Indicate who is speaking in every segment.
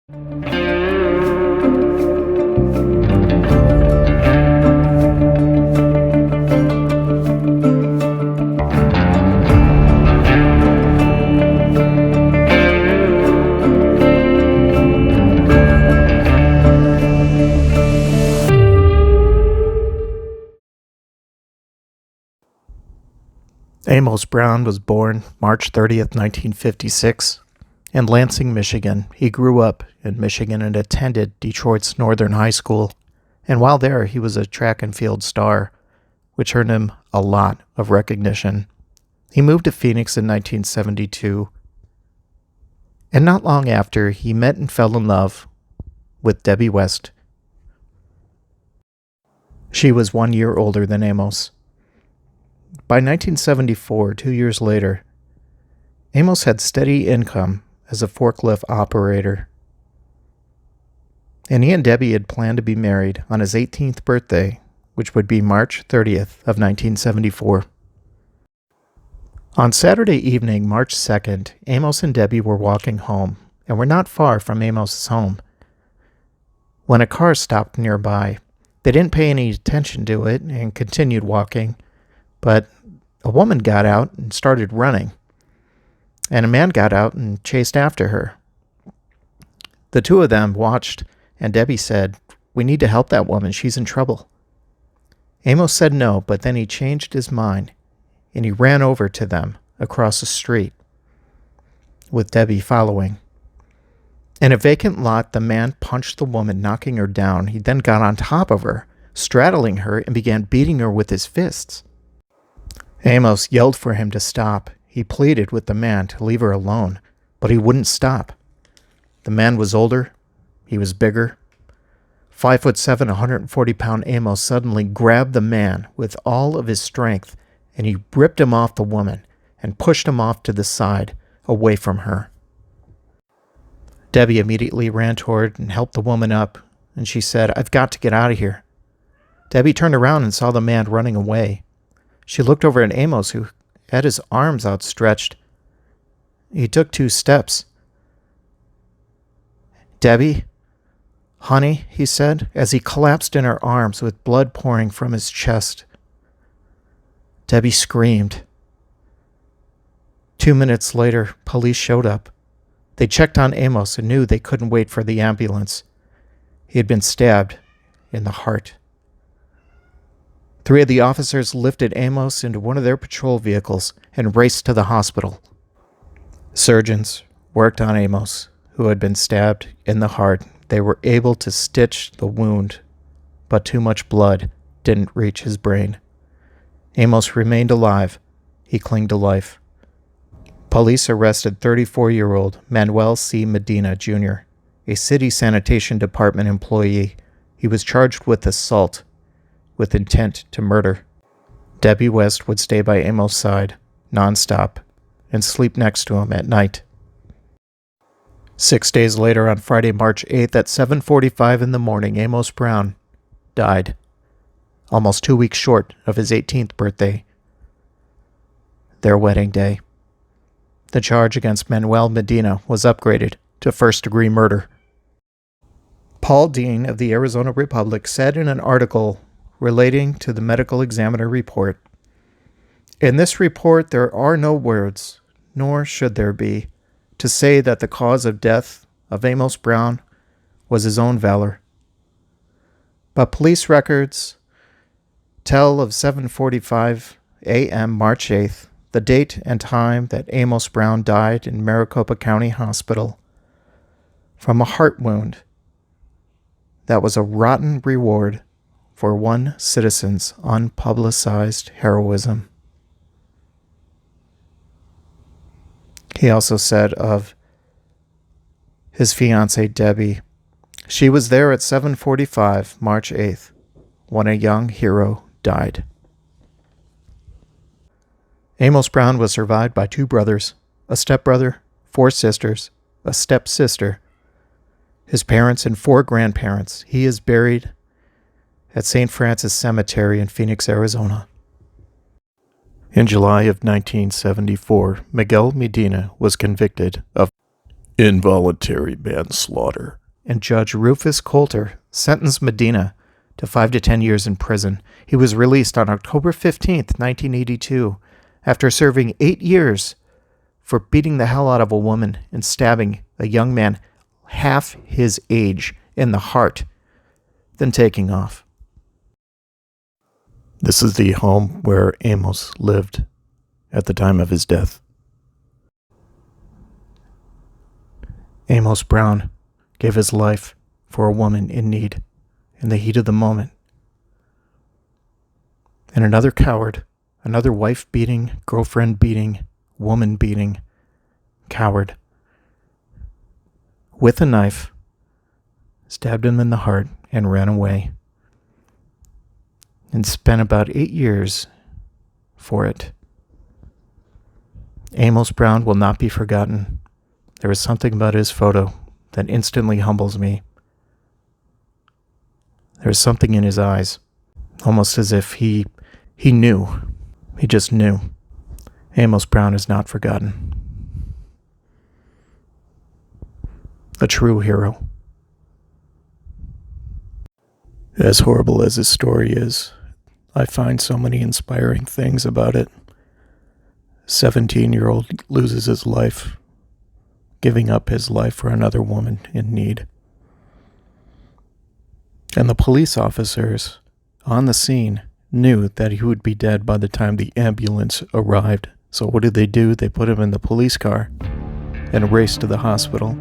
Speaker 1: Amos Brown was born March 30th, 1956, in Lansing, Michigan. He grew up in Michigan and attended Detroit's Northern High School, and while there, he was a track and field star, which earned him a lot of recognition. He moved to Phoenix in 1972, and not long after, he met and fell in love with Debbie West. She was 1 year older than Amos. By 1974, 2 years later, Amos had steady income as a forklift operator. And he and Debbie had planned to be married on his 18th birthday, which would be March 30th of 1974. On Saturday evening, March 2nd, Amos and Debbie were walking home, and were not far from Amos's home, when a car stopped nearby. They didn't pay any attention to it and continued walking, but a woman got out and started running, and a man got out and chased after her. The two of them watched, and Debbie said, "We need to help that woman. She's in trouble." Amos said no, but then he changed his mind, and he ran over to them across the street, with Debbie following. In a vacant lot, the man punched the woman, knocking her down. He then got on top of her, straddling her, and began beating her with his fists. Amos yelled for him to stop. He pleaded with the man to leave her alone, but he wouldn't stop. The man was older. He was bigger. 5'7", 140-pound Amos suddenly grabbed the man with all of his strength, and he ripped him off the woman and pushed him off to the side, away from her. Debbie immediately ran toward and helped the woman up, and she said, "I've got to get out of here." Debbie turned around and saw the man running away. She looked over at Amos, who had his arms outstretched. He took 2 steps. "Debbie, honey," he said, as he collapsed in her arms with blood pouring from his chest. Debbie screamed. 2 minutes later, police showed up. They checked on Amos and knew they couldn't wait for the ambulance. He had been stabbed in the heart. 3 of the officers lifted Amos into one of their patrol vehicles and raced to the hospital. Surgeons worked on Amos, who had been stabbed in the heart. They were able to stitch the wound, but too much blood didn't reach his brain. Amos remained alive. He clung to life. Police arrested 34-year-old Manuel C. Medina, Jr., a city sanitation department employee. He was charged with assault with intent to murder. Debbie West would stay by Amos' side nonstop and sleep next to him at night. 6 days later, on Friday, March 8th at 7:45 in the morning, Amos Brown died, almost 2 weeks short of his 18th birthday, their wedding day. The charge against Manuel Medina was upgraded to first-degree murder. Paul Dean of the Arizona Republic said in an article relating to the medical examiner report, "In this report there are no words, nor should there be, to say that the cause of death of Amos Brown was his own valor. But police records tell of 7:45 a.m. March 8th, the date and time that Amos Brown died in Maricopa County Hospital from a heart wound that was a rotten reward for one citizen's unpublicized heroism." He also said of his fiancée, Debbie, "She was there at 7:45, March 8th, when a young hero died." Amos Brown was survived by 2 brothers, a stepbrother, 4 sisters, a stepsister, his parents, and 4 grandparents. He is buried at St. Francis Cemetery in Phoenix, Arizona. In July of 1974, Miguel Medina was convicted of
Speaker 2: involuntary manslaughter.
Speaker 1: And Judge Rufus Coulter sentenced Medina to 5 to 10 years in prison. He was released on October 15th, 1982, after serving 8 years for beating the hell out of a woman and stabbing a young man half his age in the heart, then taking off.
Speaker 2: This is the home where Amos lived at the time of his death.
Speaker 1: Amos Brown gave his life for a woman in need in the heat of the moment. And another coward, another wife-beating, girlfriend-beating, woman-beating coward, with a knife, stabbed him in the heart and ran away, and spent about 8 years for it. Amos Brown will not be forgotten. There is something about his photo that instantly humbles me. There's something in his eyes, almost as if he knew. He just knew. Amos Brown is not forgotten. A true hero.
Speaker 2: As horrible as his story is, I find so many inspiring things about it. 17-year-old loses his life, giving up his life for another woman in need. And the police officers on the scene knew that he would be dead by the time the ambulance arrived. So what did they do? They put him in the police car and raced to the hospital.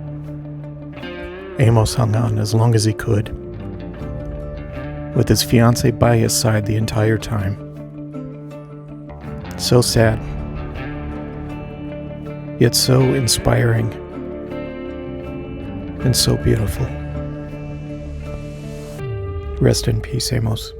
Speaker 2: Amos hung on as long as he could, with his fiancée by his side the entire time. So sad, yet so inspiring and so beautiful. Rest in peace, Amos.